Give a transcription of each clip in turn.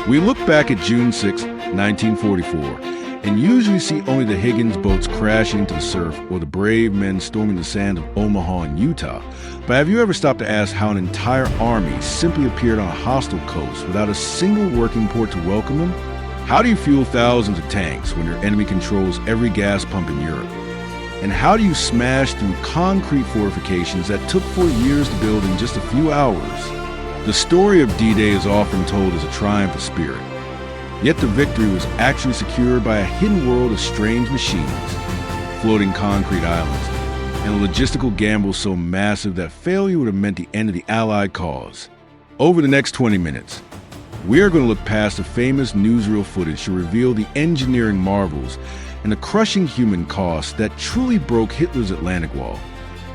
We look back at June 6, 1944, and usually see only the Higgins boats crashing into the surf or the brave men storming the sands of Omaha and Utah. But have you ever stopped to ask how an entire army simply appeared on a hostile coast without a single working port to welcome them? How do you fuel thousands of tanks when your enemy controls every gas pump in Europe? And how do you smash through concrete fortifications that took 4 years to build in just a few hours? The story of D-Day is often told as a triumph of spirit. Yet the victory was actually secured by a hidden world of strange machines, floating concrete islands, and a logistical gamble so massive that failure would have meant the end of the Allied cause. Over the next 20 minutes, we are going to look past the famous newsreel footage to reveal the engineering marvels and the crushing human cost that truly broke Hitler's Atlantic Wall,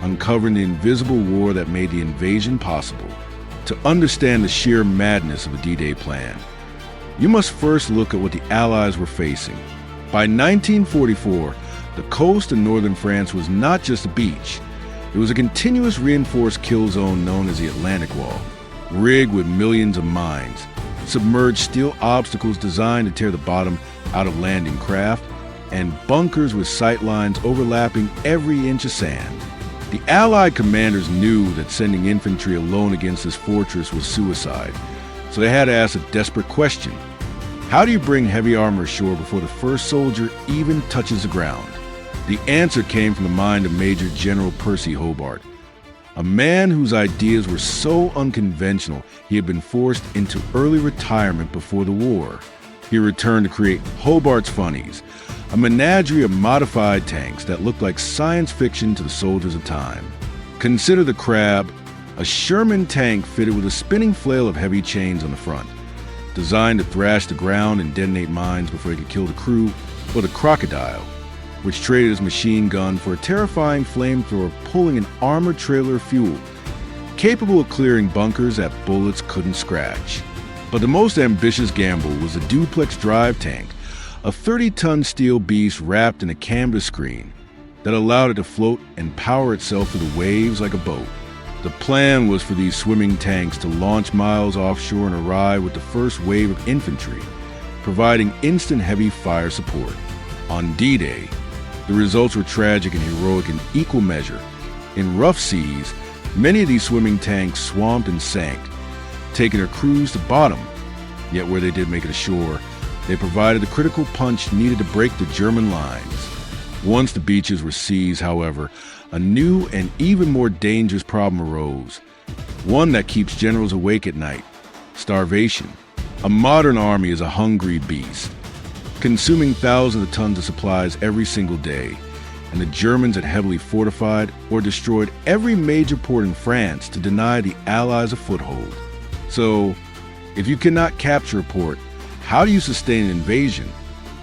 uncovering the invisible war that made the invasion possible. To understand the sheer madness of the D-Day plan, you must first look at what the Allies were facing. By 1944, the coast of northern France was not just a beach. It was a continuous reinforced kill zone known as the Atlantic Wall, rigged with millions of mines, submerged steel obstacles designed to tear the bottom out of landing craft, and bunkers with sight lines overlapping every inch of sand. The Allied commanders knew that sending infantry alone against this fortress was suicide, so they had to ask a desperate question. How do you bring heavy armor ashore before the first soldier even touches the ground? The answer came from the mind of Major General Percy Hobart, a man whose ideas were so unconventional he had been forced into early retirement before the war. He returned to create Hobart's Funnies, a menagerie of modified tanks that looked like science fiction to the soldiers of time. Consider the Crab, a Sherman tank fitted with a spinning flail of heavy chains on the front, designed to thrash the ground and detonate mines before it could kill the crew, or the Crocodile, which traded his machine gun for a terrifying flamethrower pulling an armored trailer of fuel, capable of clearing bunkers that bullets couldn't scratch. But the most ambitious gamble was the Duplex Drive Tank, a 30-ton steel beast wrapped in a canvas screen that allowed it to float and power itself through the waves like a boat. The plan was for these swimming tanks to launch miles offshore and arrive with the first wave of infantry, providing instant heavy fire support. On D-Day, the results were tragic and heroic in equal measure. In rough seas, many of these swimming tanks swamped and sank, taking their crews to bottom. Yet where they did make it ashore, they provided the critical punch needed to break the German lines. Once the beaches were seized, however, a new and even more dangerous problem arose, one that keeps generals awake at night: starvation. A modern army is a hungry beast, consuming thousands of tons of supplies every single day, and the Germans had heavily fortified or destroyed every major port in France to deny the Allies a foothold. So, if you cannot capture a port, how do you sustain an invasion?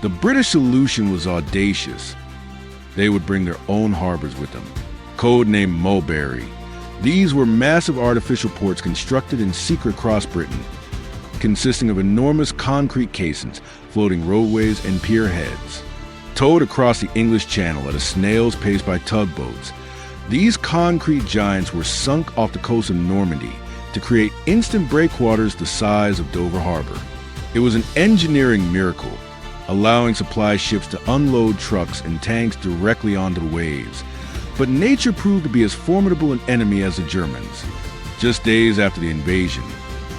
The British solution was audacious. They would bring their own harbors with them, codenamed Mulberry. These were massive artificial ports constructed in secret across Britain, consisting of enormous concrete casings, floating roadways, and pier heads. Towed across the English Channel at a snail's pace by tugboats, these concrete giants were sunk off the coast of Normandy to create instant breakwaters the size of Dover Harbor. It was an engineering miracle, allowing supply ships to unload trucks and tanks directly onto the waves. But nature proved to be as formidable an enemy as the Germans. Just days after the invasion,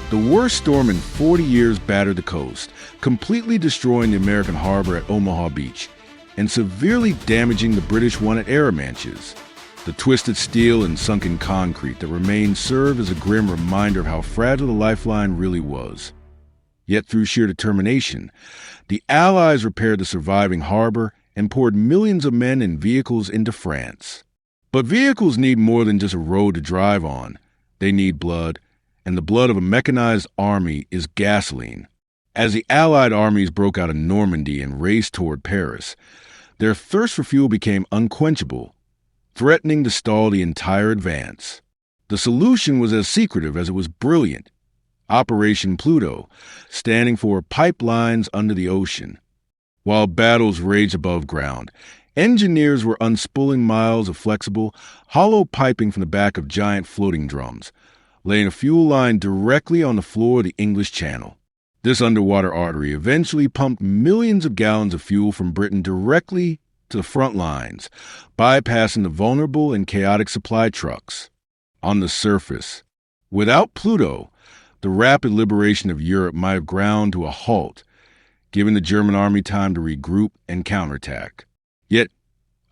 the worst storm in 40 years battered the coast, completely destroying the American harbor at Omaha Beach and severely damaging the British one at Arromanches. The twisted steel and sunken concrete that remained served as a grim reminder of how fragile the lifeline really was. Yet through sheer determination, the Allies repaired the surviving harbor and poured millions of men and vehicles into France. But vehicles need more than just a road to drive on. They need blood, and the blood of a mechanized army is gasoline. As the Allied armies broke out of Normandy and raced toward Paris, their thirst for fuel became unquenchable, threatening to stall the entire advance. The solution was as secretive as it was brilliant: Operation Pluto, standing for pipelines under the ocean. While battles raged above ground, engineers were unspooling miles of flexible, hollow piping from the back of giant floating drums, laying a fuel line directly on the floor of the English Channel. This underwater artery eventually pumped millions of gallons of fuel from Britain directly to the front lines, bypassing the vulnerable and chaotic supply trucks. On the surface, without Pluto, the rapid liberation of Europe might have ground to a halt, giving the German army time to regroup and counterattack. Yet,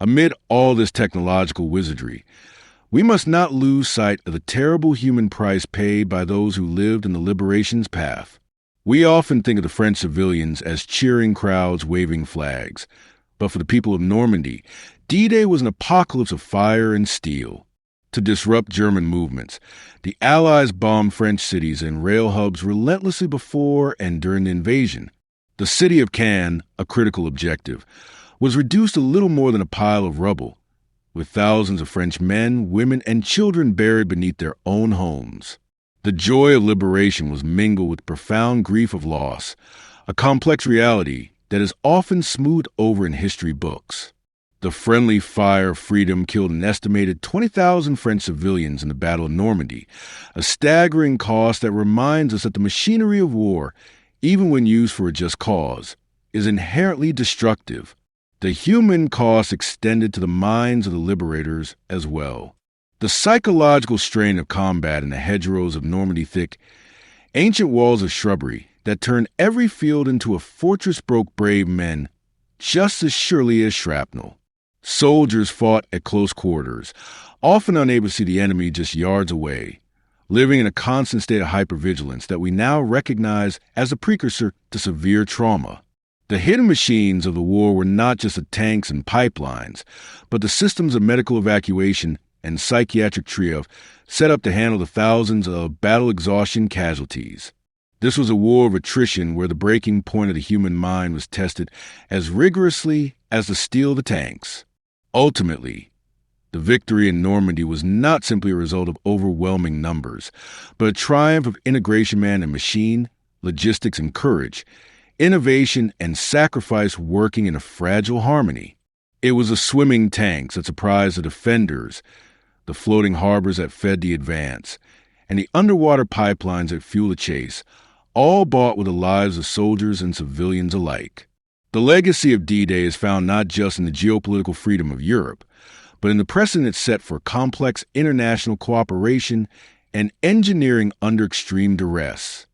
amid all this technological wizardry, we must not lose sight of the terrible human price paid by those who lived in the liberation's path. We often think of the French civilians as cheering crowds waving flags, but for the people of Normandy, D-Day was an apocalypse of fire and steel. To disrupt German movements, the Allies bombed French cities and rail hubs relentlessly before and during the invasion. The city of Caen, a critical objective, was reduced to little more than a pile of rubble, with thousands of French men, women, and children buried beneath their own homes. The joy of liberation was mingled with profound grief of loss, a complex reality that is often smoothed over in history books. The friendly fire of freedom killed an estimated 20,000 French civilians in the Battle of Normandy, a staggering cost that reminds us that the machinery of war, even when used for a just cause, is inherently destructive. The human cost extended to the minds of the liberators as well. The psychological strain of combat in the hedgerows of Normandy thick, ancient walls of shrubbery that turned every field into a fortress broke brave men just as surely as shrapnel. Soldiers fought at close quarters, often unable to see the enemy just yards away, living in a constant state of hypervigilance that we now recognize as a precursor to severe trauma. The hidden machines of the war were not just the tanks and pipelines, but the systems of medical evacuation and psychiatric triage set up to handle the thousands of battle exhaustion casualties. This was a war of attrition where the breaking point of the human mind was tested as rigorously as the steel of the tanks. Ultimately, the victory in Normandy was not simply a result of overwhelming numbers, but a triumph of integration man and machine, logistics and courage, innovation and sacrifice working in a fragile harmony. It was the swimming tanks that surprised the defenders, the floating harbors that fed the advance, and the underwater pipelines that fueled the chase, all bought with the lives of soldiers and civilians alike. The legacy of D-Day is found not just in the geopolitical freedom of Europe, but in the precedent it set for complex international cooperation and engineering under extreme duress.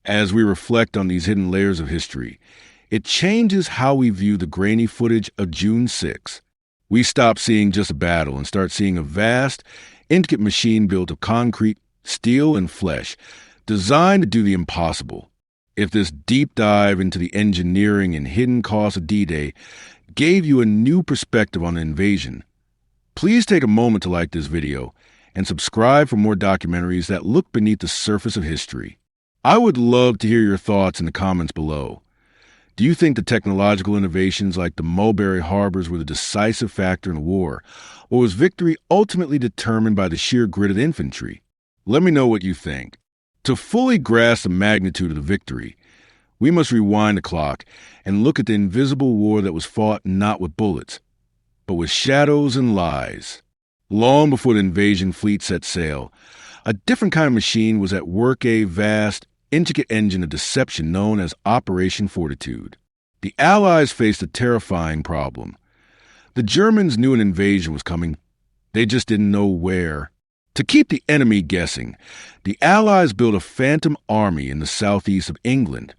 As we reflect on these hidden layers of history, it changes how we view the grainy footage of June 6. We stop seeing just a battle and start seeing a vast, intricate machine built of concrete, steel, and flesh, designed to do the impossible. If this deep dive into the engineering and hidden costs of D-Day gave you a new perspective on the invasion, please take a moment to like this video and subscribe for more documentaries that look beneath the surface of history. I would love to hear your thoughts in the comments below. Do you think the technological innovations like the Mulberry Harbors were the decisive factor in the war, or was victory ultimately determined by the sheer grit of the infantry? Let me know what you think. To fully grasp the magnitude of the victory, we must rewind the clock and look at the invisible war that was fought not with bullets, but with shadows and lies. Long before the invasion fleet set sail, a different kind of machine was at work, a vast, intricate engine of deception known as Operation Fortitude. The Allies faced a terrifying problem. The Germans knew an invasion was coming. They just didn't know where. To keep the enemy guessing, the Allies built a phantom army in the southeast of England,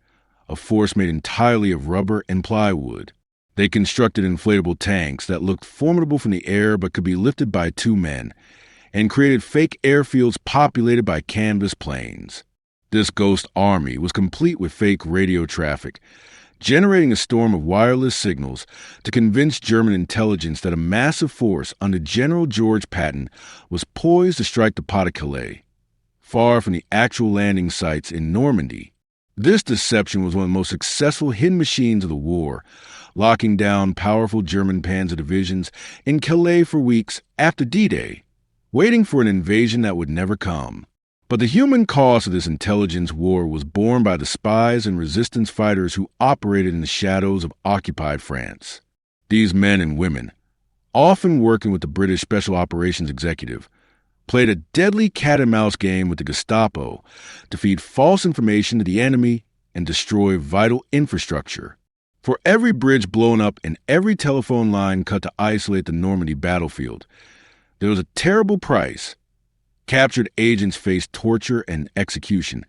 a force made entirely of rubber and plywood. They constructed inflatable tanks that looked formidable from the air but could be lifted by 2 men, and created fake airfields populated by canvas planes. This ghost army was complete with fake radio traffic, generating a storm of wireless signals to convince German intelligence that a massive force under General George Patton was poised to strike the Pas-de-Calais, far from the actual landing sites in Normandy. This deception was one of the most successful hidden machines of the war, locking down powerful German panzer divisions in Calais for weeks after D-Day, waiting for an invasion that would never come. But the human cost of this intelligence war was borne by the spies and resistance fighters who operated in the shadows of occupied France. These men and women, often working with the British Special Operations Executive, played a deadly cat-and-mouse game with the Gestapo to feed false information to the enemy and destroy vital infrastructure. For every bridge blown up and every telephone line cut to isolate the Normandy battlefield, there was a terrible price. Captured agents faced torture and execution,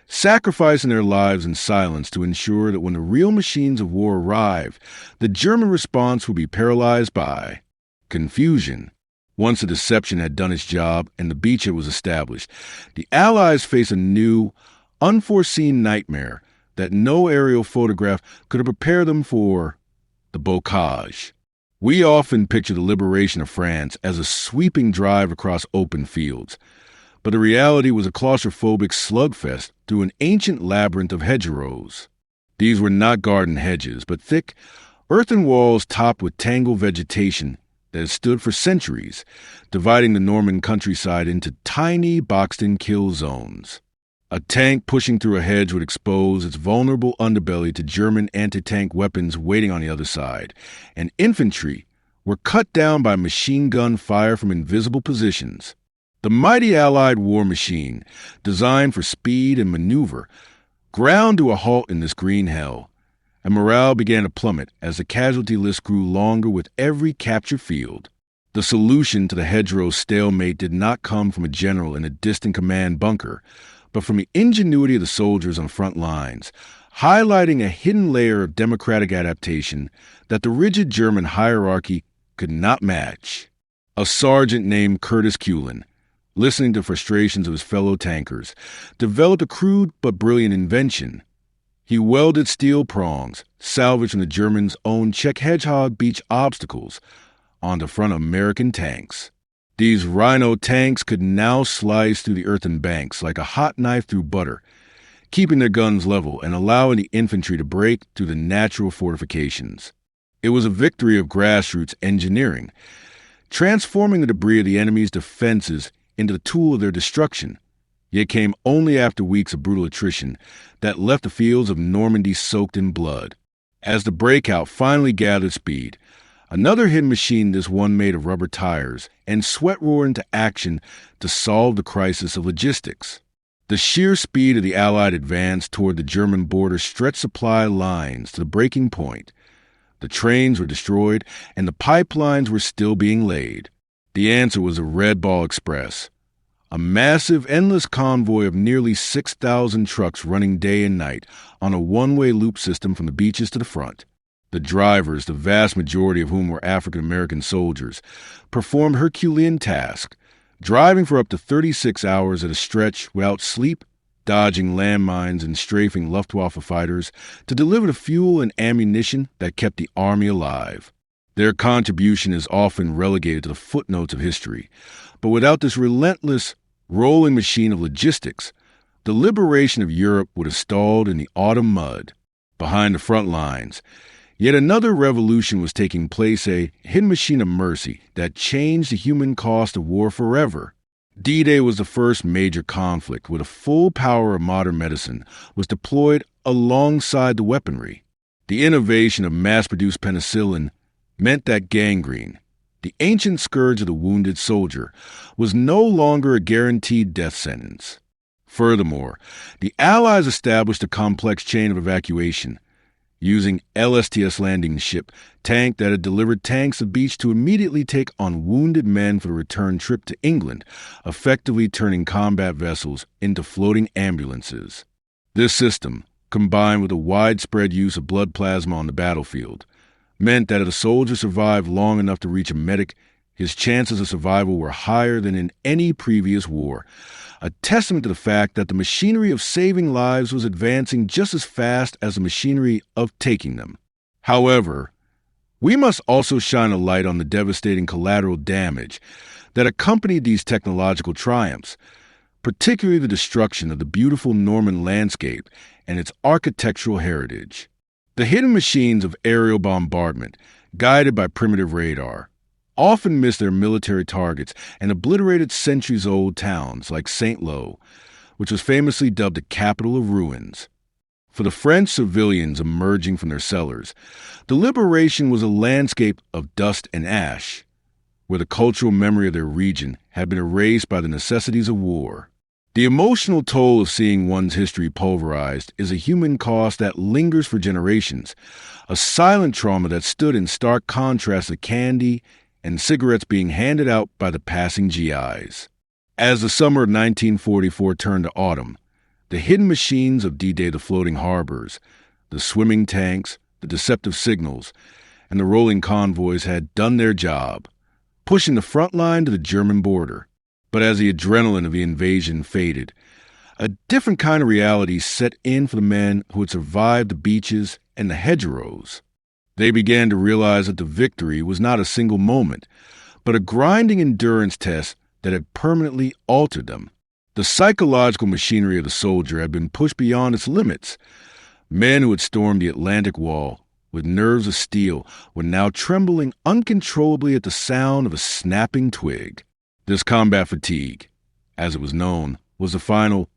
sacrificing their lives in silence to ensure that when the real machines of war arrived, the German response would be paralyzed by confusion. Once the deception had done its job and the beachhead was established, the Allies faced a new, unforeseen nightmare that no aerial photograph could have prepared them for: the bocage. We often picture the liberation of France as a sweeping drive across open fields, but the reality was a claustrophobic slugfest through an ancient labyrinth of hedgerows. These were not garden hedges, but thick, earthen walls topped with tangled vegetation that had stood for centuries, dividing the Norman countryside into tiny, boxed-in kill zones. A tank pushing through a hedge would expose its vulnerable underbelly to German anti-tank weapons waiting on the other side, and infantry were cut down by machine gun fire from invisible positions. The mighty Allied war machine, designed for speed and maneuver, ground to a halt in this green hell, and morale began to plummet as the casualty list grew longer with every captured field. The solution to the hedgerow stalemate did not come from a general in a distant command bunker, but from the ingenuity of the soldiers on the front lines, highlighting a hidden layer of democratic adaptation that the rigid German hierarchy could not match. A sergeant named Curtis Cullen, listening to frustrations of his fellow tankers, developed a crude but brilliant invention. He welded steel prongs, salvaged from the Germans' own Czech Hedgehog beach obstacles, onto front of American tanks. These Rhino tanks could now slice through the earthen banks like a hot knife through butter, keeping their guns level and allowing the infantry to break through the natural fortifications. It was a victory of grassroots engineering, transforming the debris of the enemy's defenses into the tool of their destruction, yet came only after weeks of brutal attrition that left the fields of Normandy soaked in blood. As the breakout finally gathered speed, another hidden machine, this one made of rubber tires, and sweat roared into action to solve the crisis of logistics. The sheer speed of the Allied advance toward the German border stretched supply lines to the breaking point. The trains were destroyed, and the pipelines were still being laid. The answer was the Red Ball Express, a massive, endless convoy of nearly 6,000 trucks running day and night on a one-way loop system from the beaches to the front. The drivers, the vast majority of whom were African-American soldiers, performed Herculean tasks, driving for up to 36 hours at a stretch without sleep, dodging landmines and strafing Luftwaffe fighters to deliver the fuel and ammunition that kept the army alive. Their contribution is often relegated to the footnotes of history, but without this relentless, rolling machine of logistics, the liberation of Europe would have stalled in the autumn mud. Behind the front lines, yet another revolution was taking place, a hidden machine of mercy that changed the human cost of war forever. D-Day was the first major conflict where the full power of modern medicine was deployed alongside the weaponry. The innovation of mass-produced penicillin meant that gangrene, the ancient scourge of the wounded soldier, was no longer a guaranteed death sentence. Furthermore, the Allies established a complex chain of evacuation, using LSTS landing ship tank that had delivered tanks of beach to immediately take on wounded men for the return trip to England, effectively turning combat vessels into floating ambulances. This system, combined with the widespread use of blood plasma on the battlefield, meant that if a soldier survived long enough to reach a medic, his chances of survival were higher than in any previous war, a testament to the fact that the machinery of saving lives was advancing just as fast as the machinery of taking them. However, we must also shine a light on the devastating collateral damage that accompanied these technological triumphs, particularly the destruction of the beautiful Norman landscape and its architectural heritage. The hidden machines of aerial bombardment, guided by primitive radar, often missed their military targets and obliterated centuries-old towns like Saint-Lô, which was famously dubbed the capital of ruins. For the French civilians emerging from their cellars, the liberation was a landscape of dust and ash, where the cultural memory of their region had been erased by the necessities of war. The emotional toll of seeing one's history pulverized is a human cost that lingers for generations, a silent trauma that stood in stark contrast to candy and cigarettes being handed out by the passing GIs. As the summer of 1944 turned to autumn, the hidden machines of D-Day, the floating harbors, the swimming tanks, the deceptive signals, and the rolling convoys had done their job, pushing the front line to the German border. But as the adrenaline of the invasion faded, a different kind of reality set in for the men who had survived the beaches and the hedgerows. They began to realize that the victory was not a single moment, but a grinding endurance test that had permanently altered them. The psychological machinery of the soldier had been pushed beyond its limits. Men who had stormed the Atlantic Wall with nerves of steel were now trembling uncontrollably at the sound of a snapping twig. This combat fatigue, as it was known, was the final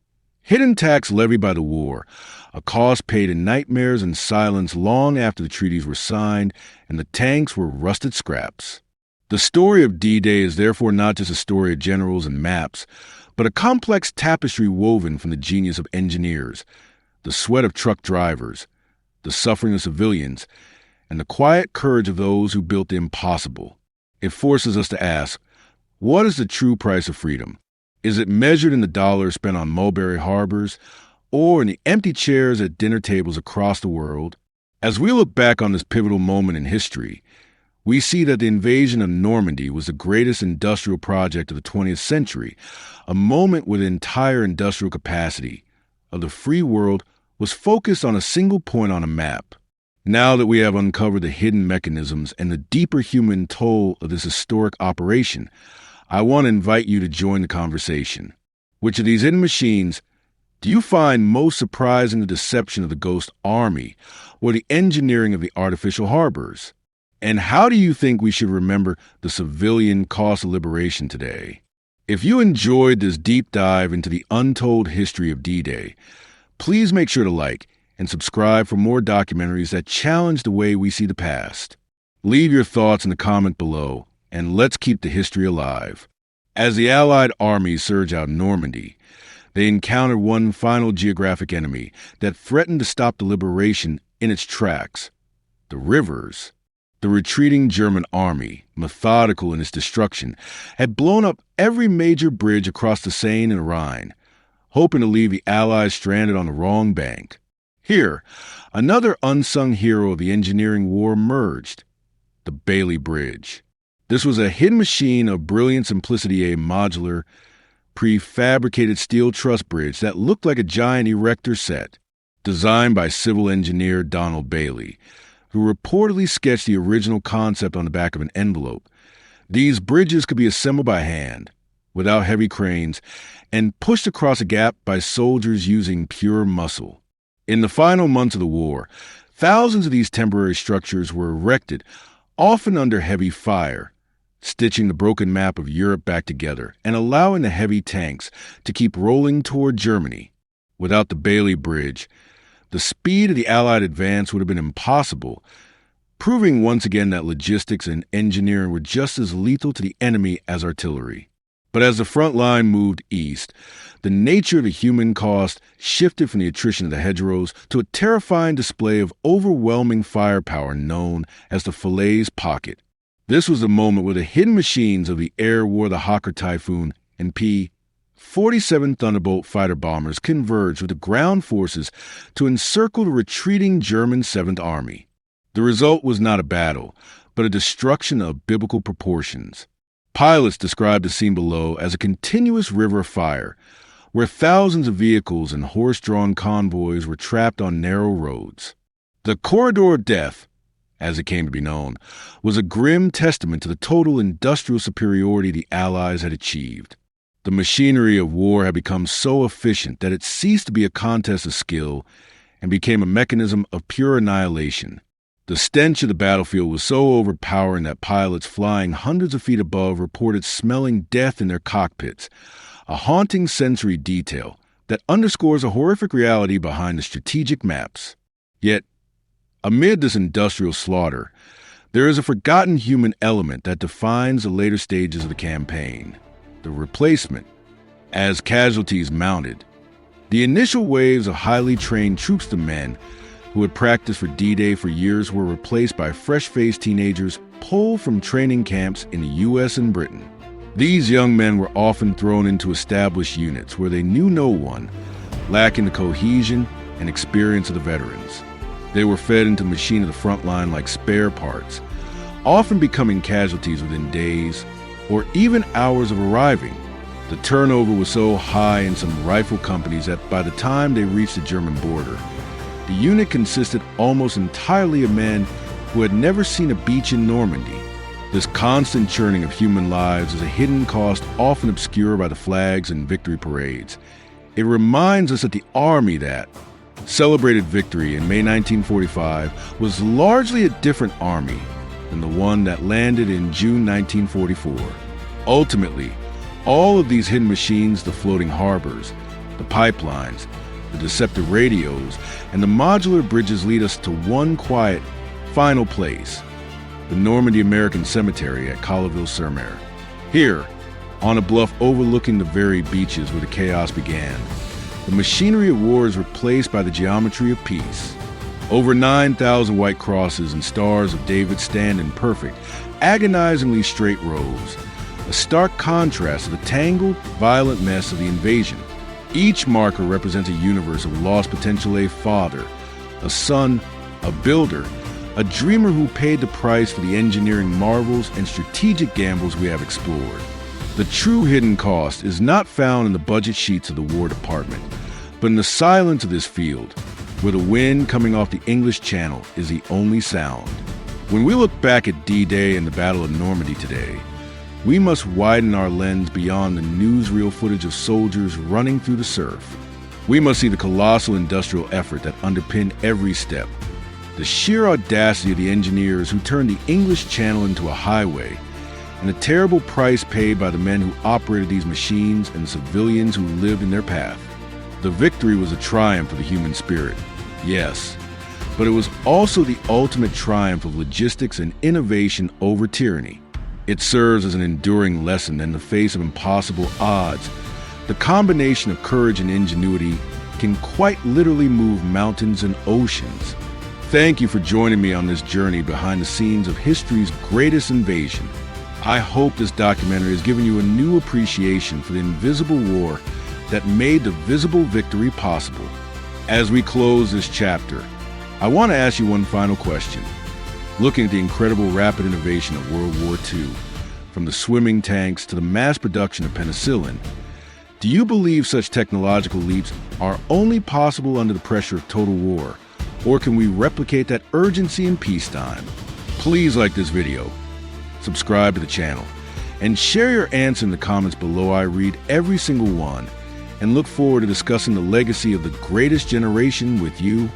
hidden tax levied by the war, a cost paid in nightmares and silence long after the treaties were signed and the tanks were rusted scraps. The story of D-Day is therefore not just a story of generals and maps, but a complex tapestry woven from the genius of engineers, the sweat of truck drivers, the suffering of civilians, and the quiet courage of those who built the impossible. It forces us to ask, what is the true price of freedom? Is it measured in the dollars spent on mulberry harbors or in the empty chairs at dinner tables across the world? As we look back on this pivotal moment in history, we see that the invasion of Normandy was the greatest industrial project of the 20th century, a moment where the entire industrial capacity of the free world was focused on a single point on a map. Now that we have uncovered the hidden mechanisms and the deeper human toll of this historic operation, I want to invite you to join the conversation. Which of these hidden machines do you find most surprising? The deception of the ghost army or the engineering of the artificial harbors? And how do you think we should remember the civilian cost of liberation today? If you enjoyed this deep dive into the untold history of D-Day, please make sure to like and subscribe for more documentaries that challenge the way we see the past. Leave your thoughts in the comment below, and let's keep the history alive. As the Allied armies surged out of Normandy, they encountered one final geographic enemy that threatened to stop the liberation in its tracks: the rivers. The retreating German army, methodical in its destruction, had blown up every major bridge across the Seine and Rhine, hoping to leave the Allies stranded on the wrong bank. Here, another unsung hero of the engineering war emerged: the Bailey Bridge. This was a hidden machine of brilliant simplicity, a modular, prefabricated steel truss bridge that looked like a giant erector set, designed by civil engineer Donald Bailey, who reportedly sketched the original concept on the back of an envelope. These bridges could be assembled by hand, without heavy cranes, and pushed across a gap by soldiers using pure muscle. In the final months of the war, thousands of these temporary structures were erected, often under heavy fire, stitching the broken map of Europe back together and allowing the heavy tanks to keep rolling toward Germany. Without the Bailey Bridge, the speed of the Allied advance would have been impossible, proving once again that logistics and engineering were just as lethal to the enemy as artillery. But as the front line moved east, the nature of the human cost shifted from the attrition of the hedgerows to a terrifying display of overwhelming firepower known as the Falaise Pocket. This was the moment where the hidden machines of the Air War, the Hawker Typhoon, and P-47 Thunderbolt fighter bombers converged with the ground forces to encircle the retreating German 7th Army. The result was not a battle, but a destruction of biblical proportions. Pilots described the scene below as a continuous river of fire, where thousands of vehicles and horse-drawn convoys were trapped on narrow roads. The Corridor of Death, as it came to be known, was a grim testament to the total industrial superiority the Allies had achieved. The machinery of war had become so efficient that it ceased to be a contest of skill and became a mechanism of pure annihilation. The stench of the battlefield was so overpowering that pilots flying hundreds of feet above reported smelling death in their cockpits, a haunting sensory detail that underscores a horrific reality behind the strategic maps. Yet, amid this industrial slaughter, there is a forgotten human element that defines the later stages of the campaign: the replacement. as casualties mounted. The initial waves of highly trained troops of men who had practiced for D-Day for years were replaced by fresh-faced teenagers pulled from training camps in the U.S. and Britain. These young men were often thrown into established units where they knew no one, lacking the cohesion and experience of the veterans. They were fed into the machine of the front line like spare parts, often becoming casualties within days or even hours of arriving. The turnover was so high in some rifle companies that by the time they reached the German border, the unit consisted almost entirely of men who had never seen a beach in Normandy. This constant churning of human lives is a hidden cost often obscured by the flags and victory parades. It reminds us that the army that celebrated victory in May 1945 was largely a different army than the one that landed in June 1944. Ultimately, all of these hidden machines, the floating harbors, the pipelines, the deceptive radios, and the modular bridges lead us to one quiet, final place, the Normandy American Cemetery at Colleville-sur-Mer. Here, on a bluff overlooking the very beaches where the chaos began, the machinery of war is replaced by the geometry of peace. Over 9,000 white crosses and stars of David stand in perfect, agonizingly straight rows, a stark contrast to the tangled, violent mess of the invasion. Each marker represents a universe of lost potential, a father, a son, a builder, a dreamer who paid the price for the engineering marvels and strategic gambles we have explored. The true hidden cost is not found in the budget sheets of the War Department, but in the silence of this field, where the wind coming off the English Channel is the only sound. When we look back at D-Day and the Battle of Normandy today, we must widen our lens beyond the newsreel footage of soldiers running through the surf. We must see the colossal industrial effort that underpinned every step, the sheer audacity of the engineers who turned the English Channel into a highway, and the terrible price paid by the men who operated these machines and the civilians who lived in their path. The victory was a triumph of the human spirit, yes, but it was also the ultimate triumph of logistics and innovation over tyranny. It serves as an enduring lesson in the face of impossible odds. The combination of courage and ingenuity can quite literally move mountains and oceans. Thank you for joining me on this journey behind the scenes of history's greatest invasion. I hope this documentary has given you a new appreciation for the invisible war that made the visible victory possible. As we close this chapter, I want to ask you one final question. Looking at the incredible rapid innovation of World War II, from the swimming tanks to the mass production of penicillin, do you believe such technological leaps are only possible under the pressure of total war, or can we replicate that urgency in peacetime? Please like this video, subscribe to the channel, and share your answer in the comments below. I read every single one and look forward to discussing the legacy of the greatest generation with you